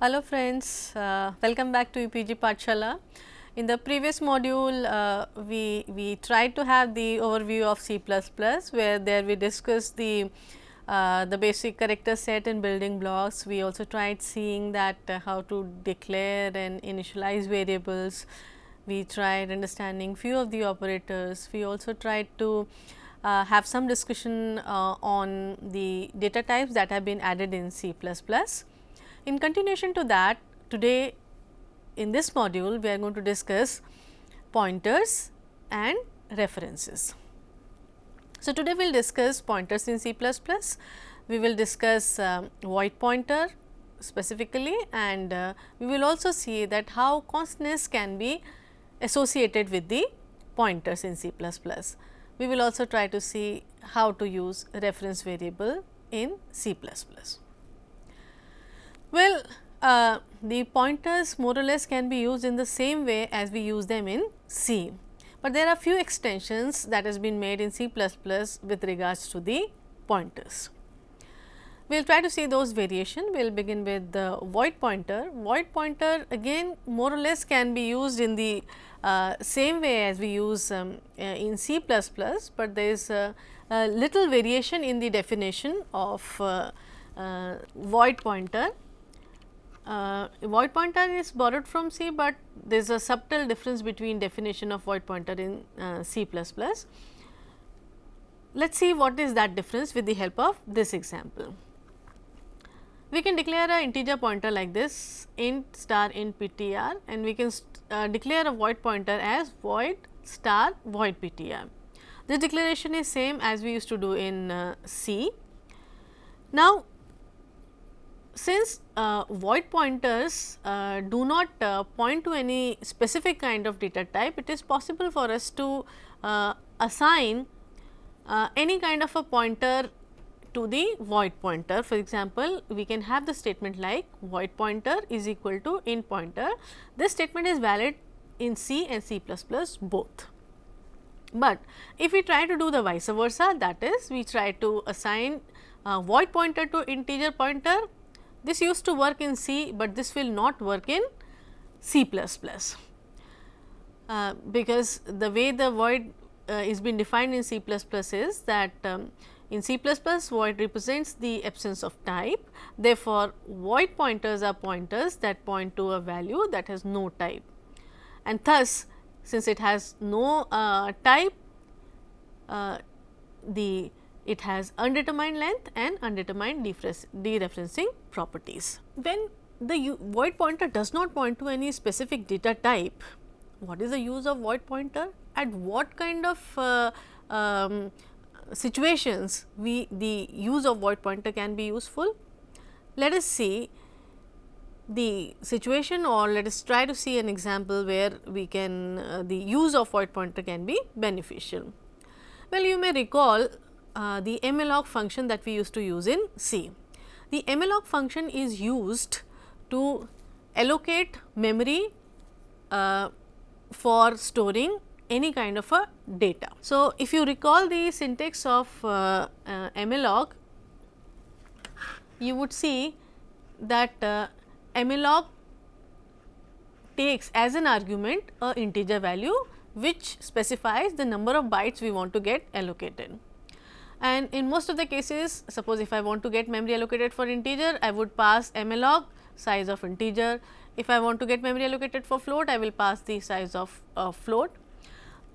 Hello friends, welcome back to UPG Pathshala. In the previous module, we tried to have the overview of C++, where there we discussed the basic character set and building blocks. We also tried seeing that how to declare and initialize variables. We tried understanding few of the operators. We also tried to have some discussion on the data types that have been added in C++. In continuation to that, today in this module, we are going to discuss pointers and references. So, today we will discuss pointers in C++, we will discuss void pointer specifically, and we will also see that how constants can be associated with the pointers in C++. We will also try to see how to use reference variable in C++. Well, the pointers more or less can be used in the same way as we use them in C, but there are few extensions that has been made in C++ with regards to the pointers. We will try to see those variation. We will begin with the void pointer. Void pointer again more or less can be used in the same way as we use in C++, but there is a little variation in the definition of void pointer. Void pointer is borrowed from C, but there is a subtle difference between definition of void pointer in C++. Let us see what is that difference with the help of this example. We can declare an integer pointer like this int star int ptr, and we can declare a void pointer as void star void ptr. This declaration is same as we used to do in C. Now, since void pointers do not point to any specific kind of data type, it is possible for us to assign any kind of a pointer to the void pointer. For example, we can have the statement like void pointer is equal to int pointer. This statement is valid in C and C++ both. But if we try to do the vice versa, that is we try to assign void pointer to integer pointer, this used to work in C, but this will not work in C++, because the way the void is been defined in C++ is that in C++ void represents the absence of type. Therefore, void pointers are pointers that point to a value that has no type, and thus since it has no type, it has undetermined length and undetermined dereferencing properties. When the void pointer does not point to any specific data type, what is the use of void pointer? At what kind of situations the use of void pointer can be useful? Let us see the situation, or let us try to see an example where we can the use of void pointer can be beneficial. Well, you may recall the malloc function that we used to use in C. The malloc function is used to allocate memory for storing any kind of a data. So, if you recall the syntax of malloc, you would see that malloc takes as an argument a integer value which specifies the number of bytes we want to get allocated. And in most of the cases, suppose if I want to get memory allocated for integer, I would pass malloc size of integer. If I want to get memory allocated for float, I will pass the size of float.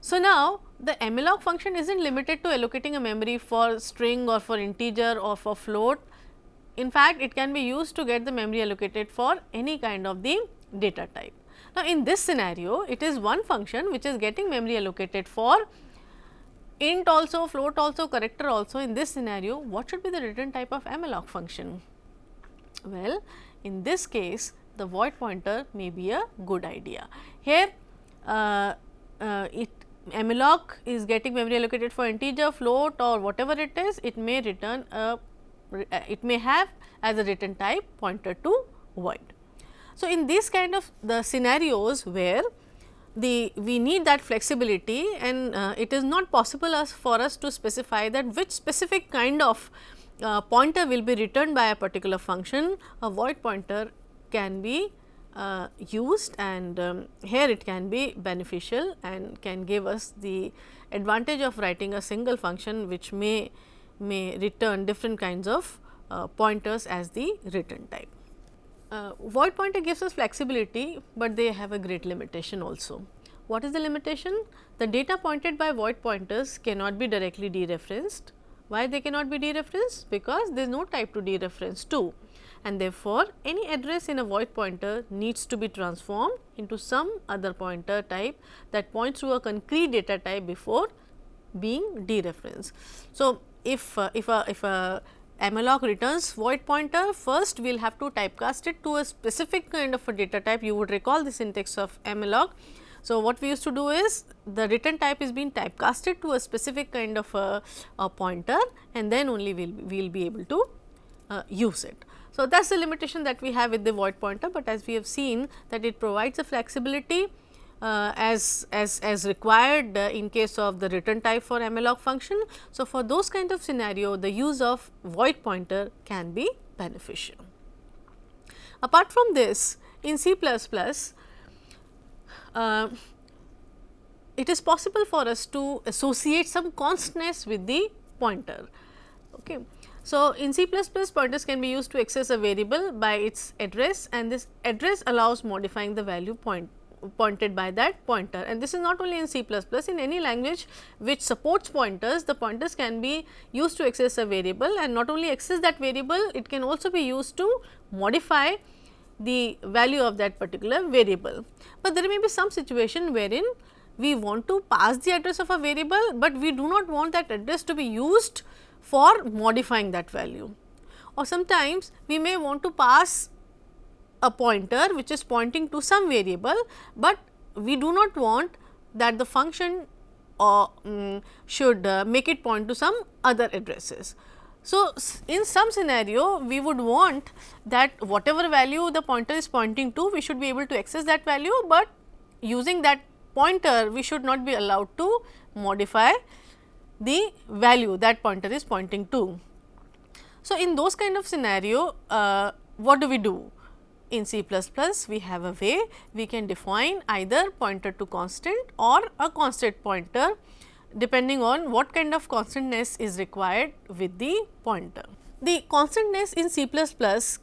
So, now the malloc function is not limited to allocating a memory for string or for integer or for float. In fact, it can be used to get the memory allocated for any kind of the data type. Now, in this scenario, it is one function which is getting memory allocated for int also, float also, character also. In this scenario, what should be the return type of malloc function? Well, in this case, the void pointer may be a good idea. Here, malloc is getting memory allocated for integer, float or whatever it is, it may return it may have as a return type pointer to void. So, in these kind of the scenarios where we need that flexibility, and it is not possible for us to specify that which specific kind of pointer will be returned by a particular function, a void pointer can be used, and here it can be beneficial and can give us the advantage of writing a single function which may return different kinds of pointers as the return type. Void pointer gives us flexibility, but they have a great limitation also. What is the limitation? The data pointed by void pointers cannot be directly dereferenced. Why they cannot be dereferenced? Because there is no type to dereference to, and therefore, any address in a void pointer needs to be transformed into some other pointer type that points to a concrete data type before being dereferenced. So, if a malloc returns void pointer, first we will have to typecast it to a specific kind of a data type. You would recall the syntax of malloc. So, what we used to do is the return type is being typecasted to a specific kind of a pointer, and then only we will be able to use it. So, that is the limitation that we have with the void pointer, but as we have seen that it provides a flexibility as required in case of the return type for malloc function. So, for those kind of scenario, the use of void pointer can be beneficial. Apart from this, in C++, it is possible for us to associate some constness with the pointer. Okay. So, in C++, pointers can be used to access a variable by its address, and this address allows modifying the value pointed by that pointer, and this is not only in C++, in any language which supports pointers, the pointers can be used to access a variable, and not only access that variable, it can also be used to modify the value of that particular variable. But there may be some situation wherein we want to pass the address of a variable, but we do not want that address to be used for modifying that value, or sometimes we may want to pass a pointer which is pointing to some variable, but we do not want that the function should make it point to some other addresses. So, in some scenario we would want that whatever value the pointer is pointing to, we should be able to access that value, but using that pointer we should not be allowed to modify the value that pointer is pointing to. So, in those kind of scenario, what do we do? In C++, we have a way we can define either pointer to constant or a constant pointer, depending on what kind of constantness is required with the pointer. The constantness in C++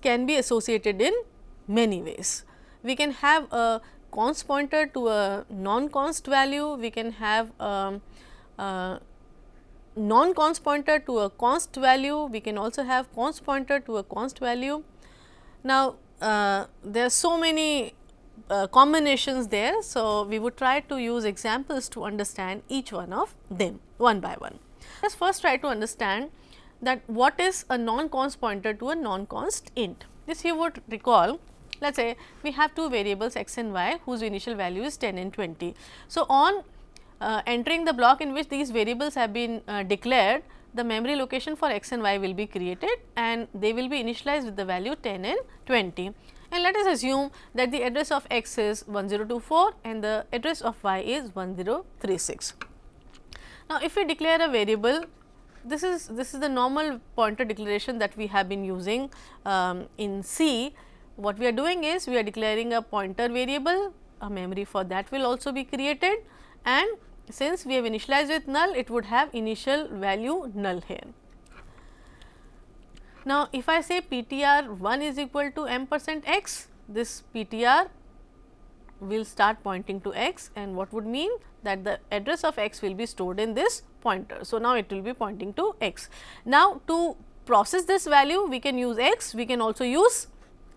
can be associated in many ways. We can have a const pointer to a non-const value, we can have a non-const pointer to a const value, we can also have const pointer to a const value. Now, there are so many combinations there. So, we would try to use examples to understand each one of them one by one. Let us first try to understand that what is a non-const pointer to a non-const int. This you would recall, let us say we have two variables x and y whose initial value is 10 and 20. So, on entering the block in which these variables have been declared, the memory location for x and y will be created, and they will be initialized with the value 10 and 20. And let us assume that the address of x is 1024 and the address of y is 1036. Now, if we declare a variable, this is the normal pointer declaration that we have been using in C. What we are doing is we are declaring a pointer variable, a memory for that will also be created, and since we have initialized with null, it would have initial value null here. Now, if I say ptr1 is equal to m%x, this ptr will start pointing to x, and what would mean that the address of x will be stored in this pointer. So, now it will be pointing to x. Now, to process this value, we can use x, we can also use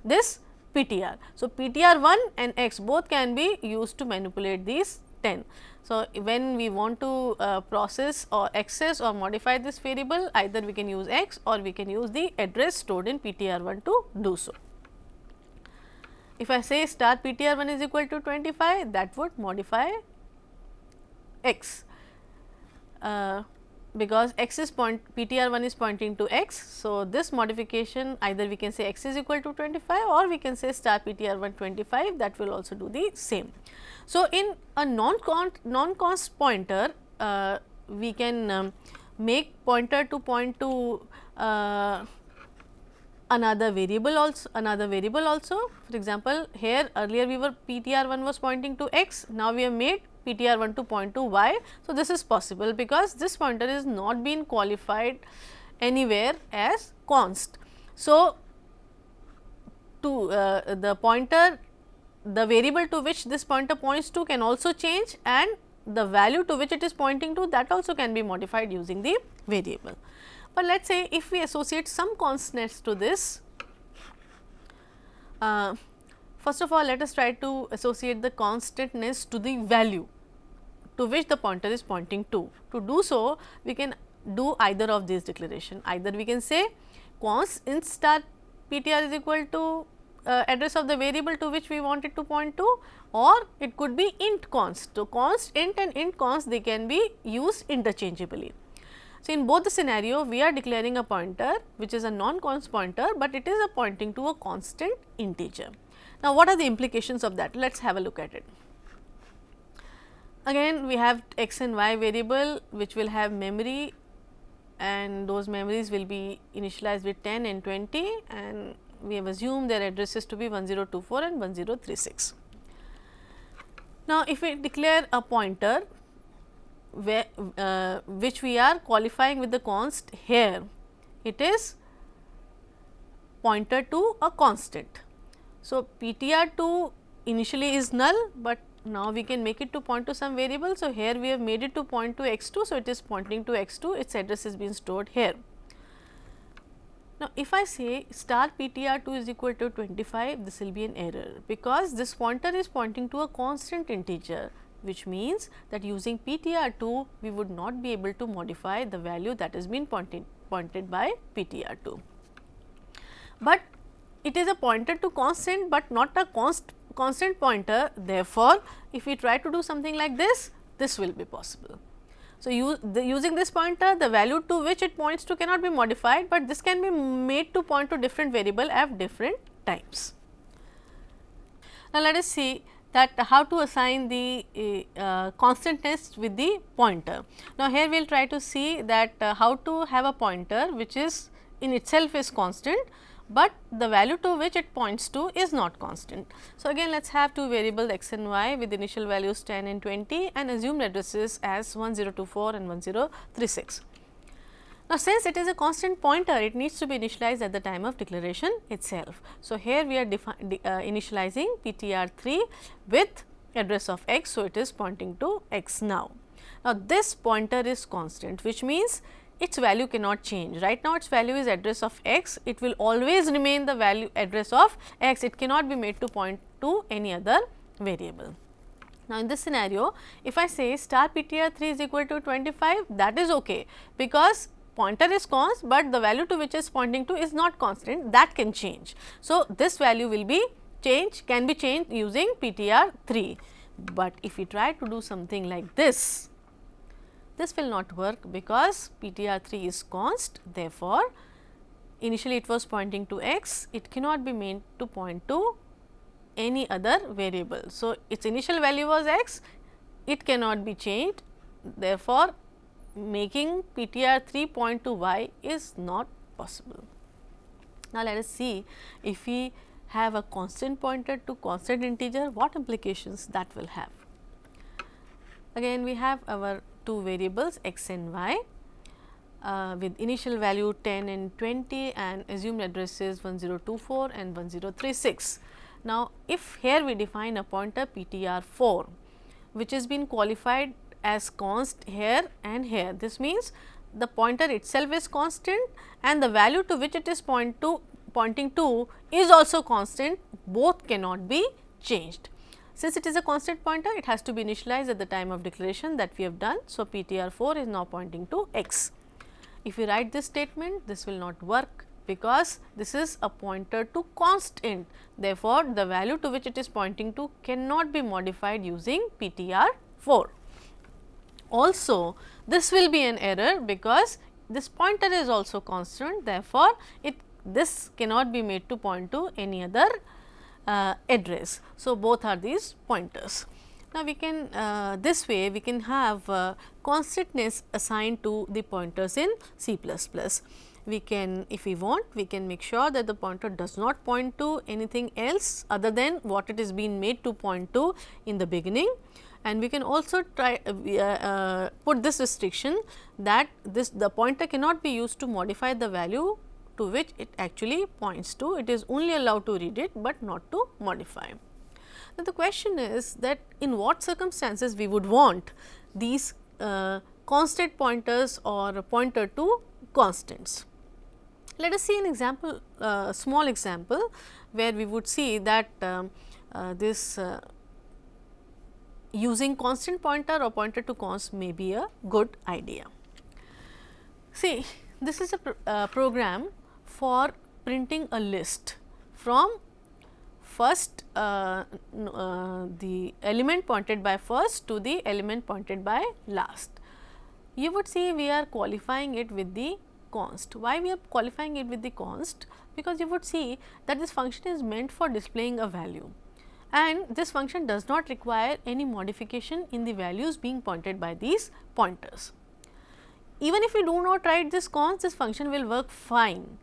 this ptr. So, ptr1 and x both can be used to manipulate these 10. So, when we want to process or access or modify this variable, either we can use x or we can use the address stored in ptr1 to do so. If I say star ptr1 is equal to 25, that would modify x, because x is ptr1 is pointing to x. So, this modification either we can say x is equal to 25 or we can say star ptr1 25, that will also do the same. So, in a non-const pointer, we can make pointer to point to another variable also. For example, here earlier we were ptr1 was pointing to x, now we have made ptr1 to point to y. So, this is possible because this pointer is not been qualified anywhere as const. So, to the pointer, the variable to which this pointer points to can also change, and the value to which it is pointing to, that also can be modified using the variable. But let us say if we associate some constants to this, first of all let us try to associate the constantness to the value to which the pointer is pointing to. To do so, we can do either of these declaration. Either we can say const int star ptr is equal to address of the variable to which we want it to point to, or it could be int const. So, const int and int const, they can be used interchangeably. So, in both the scenario we are declaring a pointer which is a non-const pointer, but it is a pointing to a constant integer. Now, what are the implications of that? Let us have a look at it. Again we have x and y variable which will have memory, and those memories will be initialized with 10 and 20, and we have assumed their addresses to be 1024 and 1036. Now, if we declare a pointer where, which we are qualifying with the const, here it is pointer to a constant. So, ptr2 initially is null, but now we can make it to point to some variable. So, here we have made it to point to x2. So, it is pointing to x2, its address is being stored here. Now, if I say star ptr2 is equal to 25, this will be an error, because this pointer is pointing to a constant integer, which means that using ptr2 we would not be able to modify the value that has been pointed by ptr2. But it is a pointer to constant, but not a constant pointer. Therefore, if we try to do something like this, this will be possible. So, using this pointer, the value to which it points to cannot be modified, but this can be made to point to different variable at different times. Now, let us see that how to assign the constantness with the pointer. Now, here we will try to see that how to have a pointer which is in itself is constant, but the value to which it points to is not constant. So, again let us have two variables x and y with initial values 10 and 20 and assumed addresses as 1024 and 1036. Now, since it is a constant pointer, it needs to be initialized at the time of declaration itself. So, here we are initializing ptr3 with address of x. So, it is pointing to x now. Now, this pointer is constant, which means its value cannot change. Right now, its value is address of x, it will always remain the value address of x, it cannot be made to point to any other variable. Now, in this scenario, if I say star ptr3 is equal to 25, that is okay, because pointer is const, but the value to which is pointing to is not constant, that can change. So, this value will be can be changed using ptr3, but if we try to do something like this, this will not work because ptr3 is const. Therefore, initially it was pointing to x, it cannot be made to point to any other variable. So, its initial value was x, it cannot be changed. Therefore, making ptr3 point to y is not possible. Now, let us see if we have a constant pointer to constant integer, what implications that will have. Again, we have our two variables x and y with initial value 10 and 20 and assumed addresses 1024 and 1036. Now, if here we define a pointer ptr4 which has been qualified as const here and here, this means the pointer itself is constant and the value to which it is pointing to is also constant, both cannot be changed. Since it is a constant pointer, it has to be initialized at the time of declaration that we have done. So, ptr4 is now pointing to x. If we write this statement, this will not work because this is a pointer to const int. Therefore, the value to which it is pointing to cannot be modified using ptr4. Also, this will be an error because this pointer is also constant. Therefore, this cannot be made to point to any other address. So, both are these pointers. Now, we can this way we can have constantness assigned to the pointers in C++. we can, if we want, we can make sure that the pointer does not point to anything else other than what it is being made to point to in the beginning. And we can also try put this restriction that the pointer cannot be used to modify the value to which it actually points to. It is only allowed to read it, but not to modify. Now, the question is that in what circumstances we would want these constant pointers or a pointer to constants. Let us see an example, small example, where we would see that this using constant pointer or pointer to const may be a good idea. See, this is a program for printing a list from first the element pointed by first to the element pointed by last. You would see we are qualifying it with the const. Why we are qualifying it with the const? Because you would see that this function is meant for displaying a value, and this function does not require any modification in the values being pointed by these pointers. Even if we do not write this const, this function will work fine,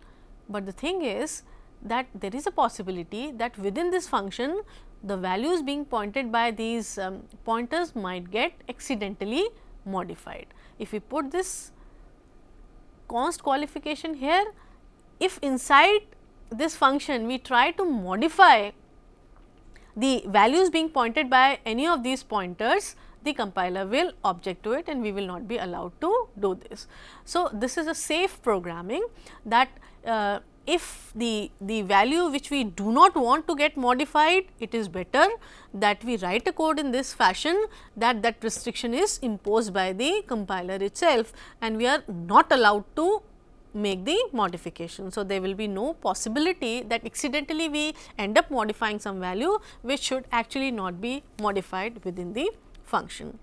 but the thing is that there is a possibility that within this function the values being pointed by these pointers might get accidentally modified. If we put this const qualification here, if inside this function we try to modify the values being pointed by any of these pointers, the compiler will object to it and we will not be allowed to do this. So, this is a safe programming that if the value which we do not want to get modified, it is better that we write a code in this fashion that restriction is imposed by the compiler itself and we are not allowed to make the modification. So, there will be no possibility that accidentally we end up modifying some value which should actually not be modified within the function.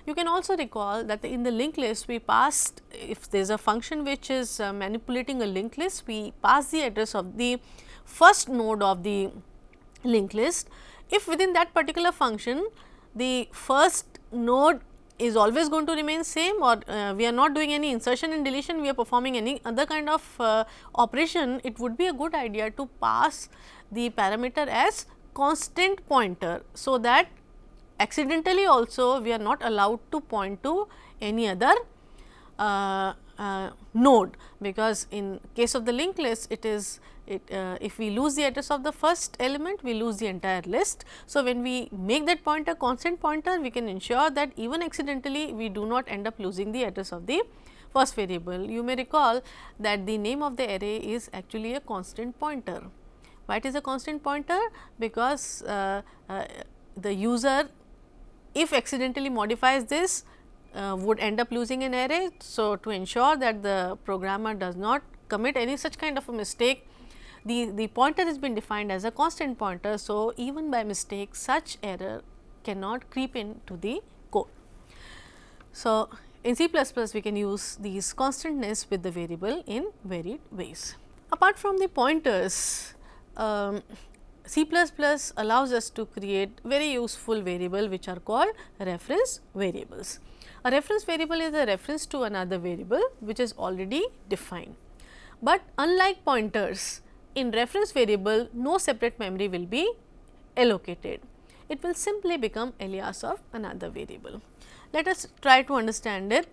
You can also recall that in the linked list we passed, if there is a function which is manipulating a linked list, we pass the address of the first node of the linked list. If within that particular function the first node is always going to remain same, or we are not doing any insertion and deletion, we are performing any other kind of operation, it would be a good idea to pass the parameter as constant pointer, so that accidentally also we are not allowed to point to any other node, because in case of the linked list it is if we lose the address of the first element, we lose the entire list. So, when we make that pointer constant pointer, we can ensure that even accidentally we do not end up losing the address of the first variable. You may recall that the name of the array is actually a constant pointer. Why it is a constant pointer? Because the user, if accidentally modifies this, would end up losing an array. So, to ensure that the programmer does not commit any such kind of a mistake, the pointer has been defined as a constant pointer. So, even by mistake such error cannot creep into the code. So, in C++ we can use these constantness with the variable in varied ways. Apart from the pointers, C++ allows us to create very useful variable which are called reference variables. A reference variable is a reference to another variable which is already defined, but unlike pointers, in reference variable no separate memory will be allocated. It will simply become alias of another variable. Let us try to understand it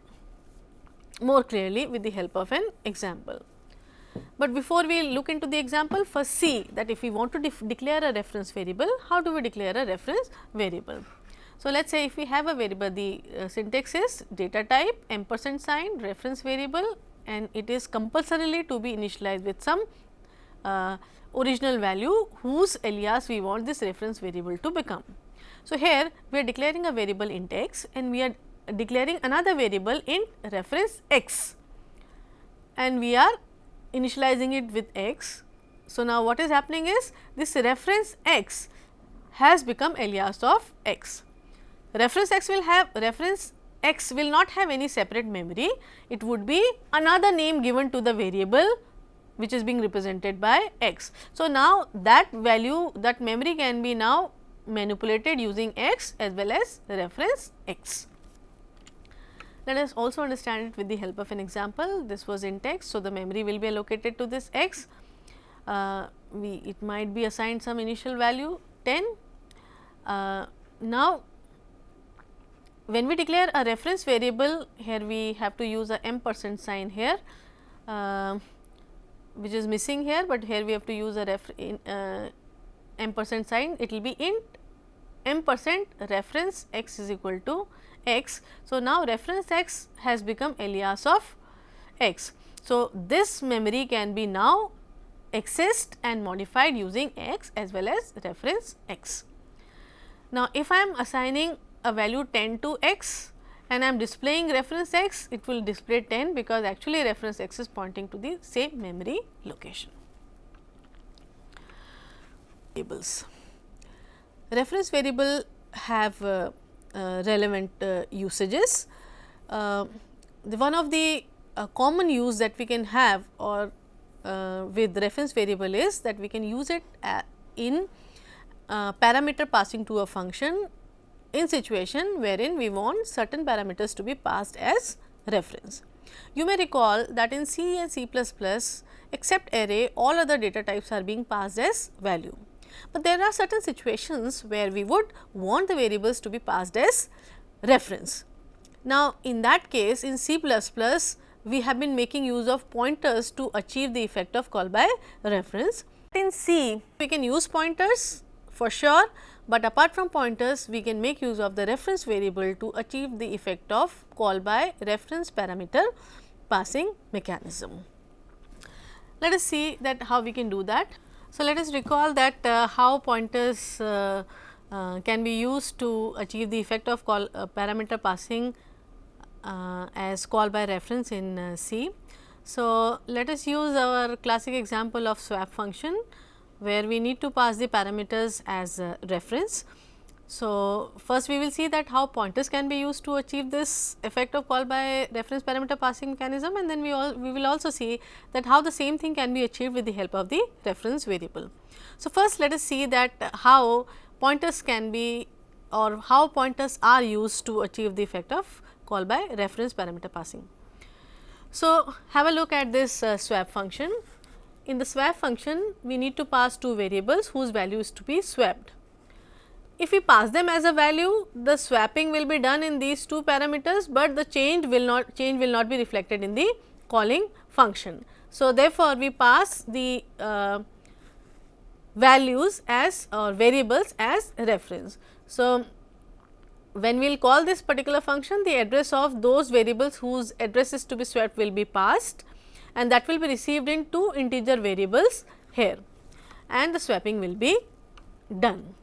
more clearly with the help of an example. But before we look into the example, first see that if we want to declare a reference variable, how do we declare a reference variable? So, let us say if we have a variable, the syntax is data type ampersand sign reference variable, and it is compulsorily to be initialized with some original value whose alias we want this reference variable to become. So, here we are declaring a variable int x and we are declaring another variable int reference x, and we are initializing it with x. So, now what is happening is this reference x has become alias of x. Reference x will not have any separate memory, it would be another name given to the variable which is being represented by x. So, now that value, that memory can be now manipulated using x as well as reference x. Let us also understand it with the help of an example. This was int x, so the memory will be allocated to this x. It might be assigned some initial value 10. Now, when we declare a reference variable, here we have to use a % sign here, which is missing here, but here we have to use a % sign. It will be int % reference x is equal to x. So, now reference x has become alias of x. So, this memory can be now accessed and modified using x as well as reference x. Now, if I am assigning a value 10 to x and I am displaying reference x, it will display 10 because actually reference x is pointing to the same memory location. Variables. Reference variable have relevant usages. One of the common use that we can have or with reference variable is that we can use it in parameter passing to a function in situation wherein we want certain parameters to be passed as reference. You may recall that in C and C++ except array, all other data types are being passed as value. But there are certain situations where we would want the variables to be passed as reference. Now, in that case in C++ we have been making use of pointers to achieve the effect of call by reference. In C we can use pointers for sure, but apart from pointers we can make use of the reference variable to achieve the effect of call by reference parameter passing mechanism. Let us see that how we can do that. So, let us recall that how pointers can be used to achieve the effect of call parameter passing as call by reference in C. So, let us use our classic example of swap function, where we need to pass the parameters as reference. So, first we will see that how pointers can be used to achieve this effect of call by reference parameter passing mechanism, and then we will also see that how the same thing can be achieved with the help of the reference variable. So, first let us see that how pointers can be or how pointers are used to achieve the effect of call by reference parameter passing. So, have a look at this swap function. In the swap function we need to pass two variables whose value is to be swapped. If we pass them as a value, the swapping will be done in these two parameters, but the change will not be reflected in the calling function. So, therefore, we pass the values as or variables as reference. So, when we will call this particular function, the address of those variables whose address is to be swapped will be passed, and that will be received in two integer variables here, and the swapping will be done.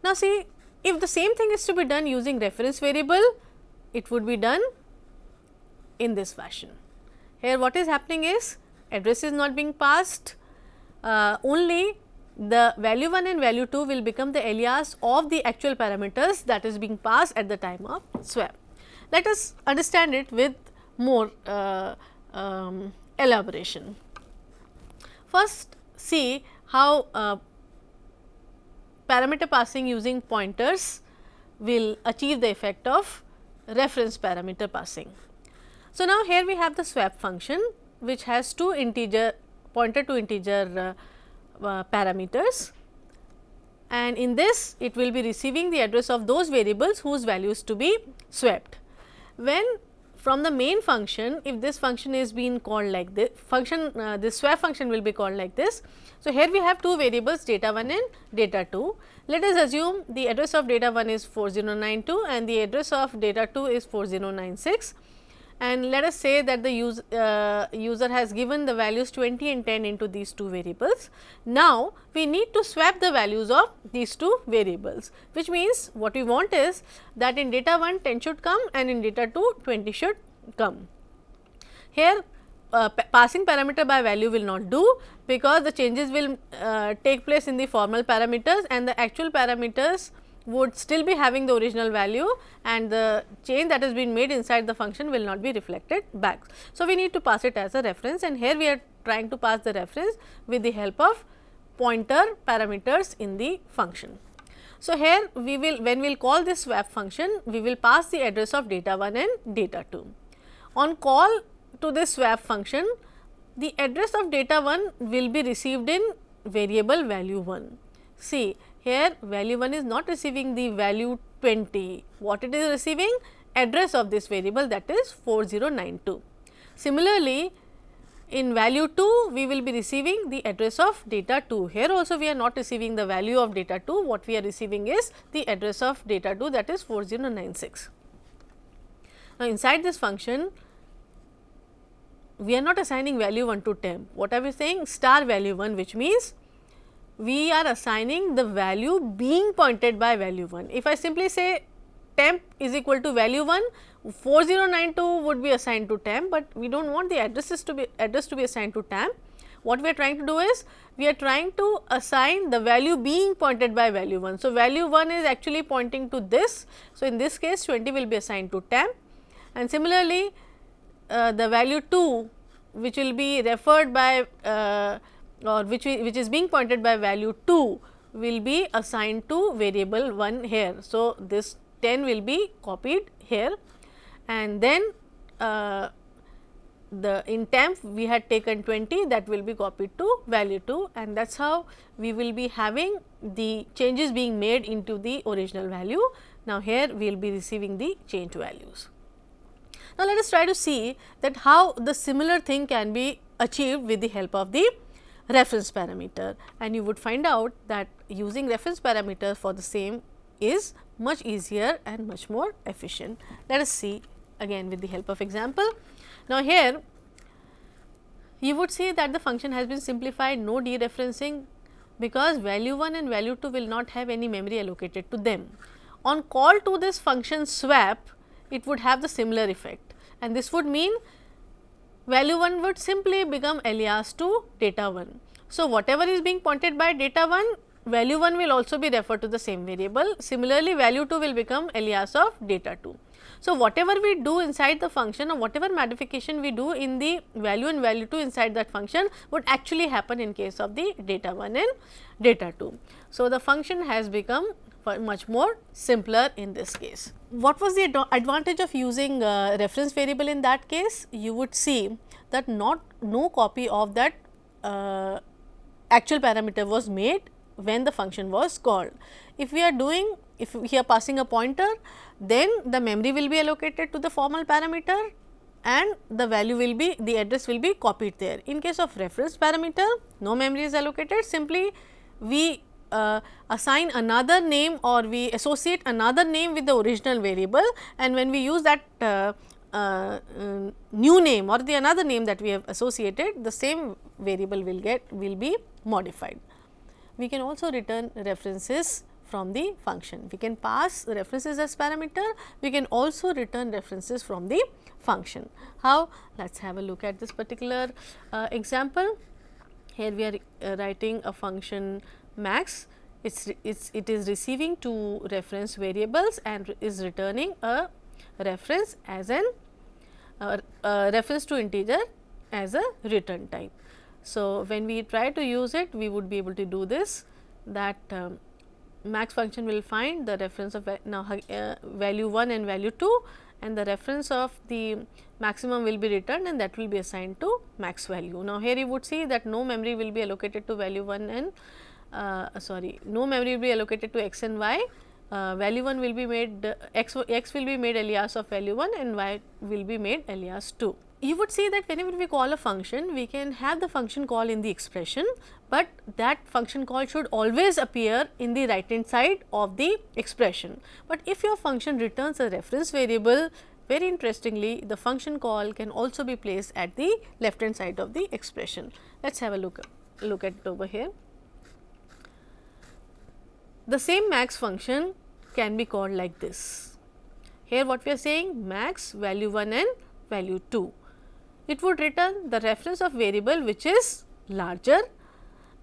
Now, see, if the same thing is to be done using reference variable, it would be done in this fashion. Here what is happening is address is not being passed, only the value 1 and value 2 will become the alias of the actual parameters that is being passed at the time of swap. Let us understand it with more elaboration. First, see how parameter passing using pointers will achieve the effect of reference parameter passing. So, now here we have the swap function which has two integer pointer to integer parameters, and in this it will be receiving the address of those variables whose values to be swapped. When from the main function, if this function is being called like this function, this swap function will be called like this. So, here we have two variables data 1 and data 2. Let us assume the address of data 1 is 4092 and the address of data 2 is 4096, and let us say that the user has given the values 20 and 10 into these two variables. Now, we need to swap the values of these two variables, which means what we want is that in data 1 10 should come and in data 2 20 should come. Here passing parameter by value will not do, because the changes will take place in the formal parameters and the actual parameters would still be having the original value, and the change that has been made inside the function will not be reflected back. So, we need to pass it as a reference, and here we are trying to pass the reference with the help of pointer parameters in the function. So, here we will, when we will call this swap function, we will pass the address of data 1 and data 2. On call to this swap function, the address of data 1 will be received in variable value 1. See, here value 1 is not receiving the value 20, what it is receiving? Address of this variable, that is 4092. Similarly, in value 2 we will be receiving the address of data 2. Here also we are not receiving the value of data 2, what we are receiving is the address of data 2, that is 4096. Now, inside this function we are not assigning value 1 to temp. What are we saying? Star value 1, which means we are assigning the value being pointed by value 1. If I simply say temp is equal to value 1, 4092 would be assigned to temp, but we do not want the address to be assigned to temp. What we are trying to do is, we are trying to assign the value being pointed by value 1. So, value 1 is actually pointing to this. So, in this case 20 will be assigned to temp, and similarly the value 2 which will be referred by or which is being pointed by value 2 will be assigned to variable 1 here. So, this 10 will be copied here, and then in temp we had taken 20, that will be copied to value 2, and that is how we will be having the changes being made into the original value. Now, here we will be receiving the changed values. Now, let us try to see that how the similar thing can be achieved with the help of the reference parameter, and you would find out that using reference parameter for the same is much easier and much more efficient. Let us see again with the help of example. Now, here you would see that the function has been simplified, no dereferencing, because value 1 and value 2 will not have any memory allocated to them. On call to this function swap, it would have the similar effect, and this would mean value 1 would simply become alias to data 1. So, whatever is being pointed by data 1, value 1 will also be referred to the same variable. Similarly, value 2 will become alias of data 2. So, whatever we do inside the function, or whatever modification we do in the value and value 2 inside that function would actually happen in case of the data 1 and data 2. So, the function has become much more simpler in this case. What was the advantage of using reference variable in that case? You would see that no copy of that actual parameter was made when the function was called. If we are passing a pointer, then the memory will be allocated to the formal parameter and the value will be, the address will be copied there. In case of reference parameter, no memory is allocated, simply we assign another name or we associate another name with the original variable, and when we use that new name or the another name that we have associated, the same variable will be modified. We can also return references from the function. We can pass references as parameter, we can also return references from the function. How? Let us have a look at this particular example. Here we are writing a function max, it is receiving two reference variables and is returning a reference as an reference to integer as a return type. So, when we try to use it, we would be able to do this, that max function will find the reference of value 1 and value 2, and the reference of the maximum will be returned and that will be assigned to max value. Now, here you would see that no memory will be allocated to value 1 and no memory will be allocated to x and y. Value 1 will be made x will be made alias of value 1 and y will be made alias 2. You would see that whenever we call a function, we can have the function call in the expression, but that function call should always appear in the right hand side of the expression. But if your function returns a reference variable, very interestingly the function call can also be placed at the left hand side of the expression. Let us have a look at it over here. The same max function can be called like this. Here what we are saying, max value 1 and value 2. It would return the reference of variable which is larger,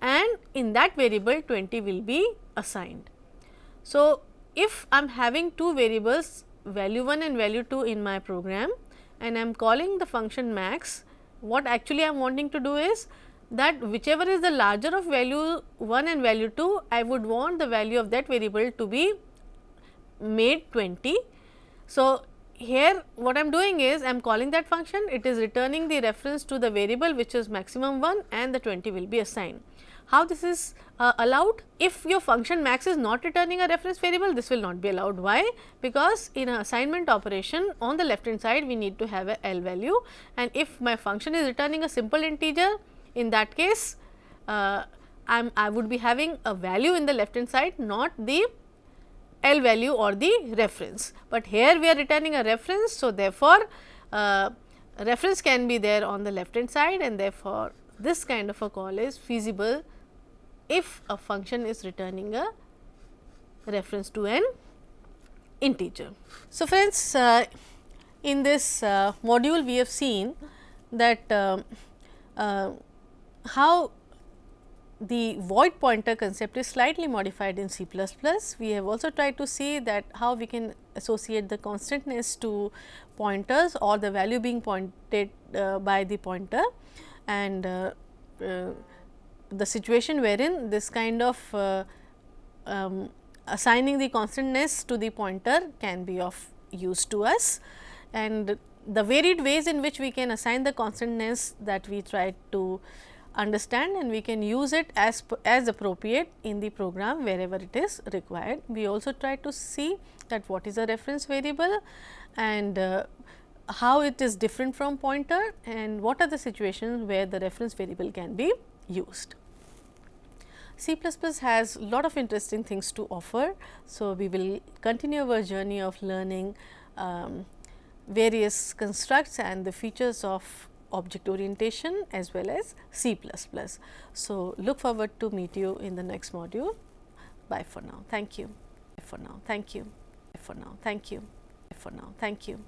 and in that variable 20 will be assigned. So, if I am having two variables value 1 and value 2 in my program and I am calling the function max, what actually I am wanting to do is that whichever is the larger of value 1 and value 2, I would want the value of that variable to be made 20. So, here what I am doing is I am calling that function, it is returning the reference to the variable which is maximum 1 and the 20 will be assigned. How this is allowed? If your function max is not returning a reference variable, this will not be allowed. Why? Because in an assignment operation on the left hand side we need to have a L value, and if my function is returning a simple integer, in that case I would be having a value in the left hand side, not the L value or the reference, but here we are returning a reference. So, therefore, reference can be there on the left hand side, and therefore, this kind of a call is feasible if a function is returning a reference to an integer. So, friends, in this module we have seen that how the void pointer concept is slightly modified in C++. We have also tried to see that how we can associate the constantness to pointers or the value being pointed by the pointer, and the situation wherein this kind of assigning the constantness to the pointer can be of use to us, and the varied ways in which we can assign the constantness that we try to understand, and we can use it as appropriate in the program wherever it is required. We also try to see that what is a reference variable and how it is different from pointer, and what are the situations where the reference variable can be used. C++ has lot of interesting things to offer. So, we will continue our journey of learning various constructs and the features of object orientation as well as C++. So, look forward to meet you in the next module. Bye for now. Thank you. Bye for now. Thank you. Bye for now. Thank you. Bye for now. Thank you.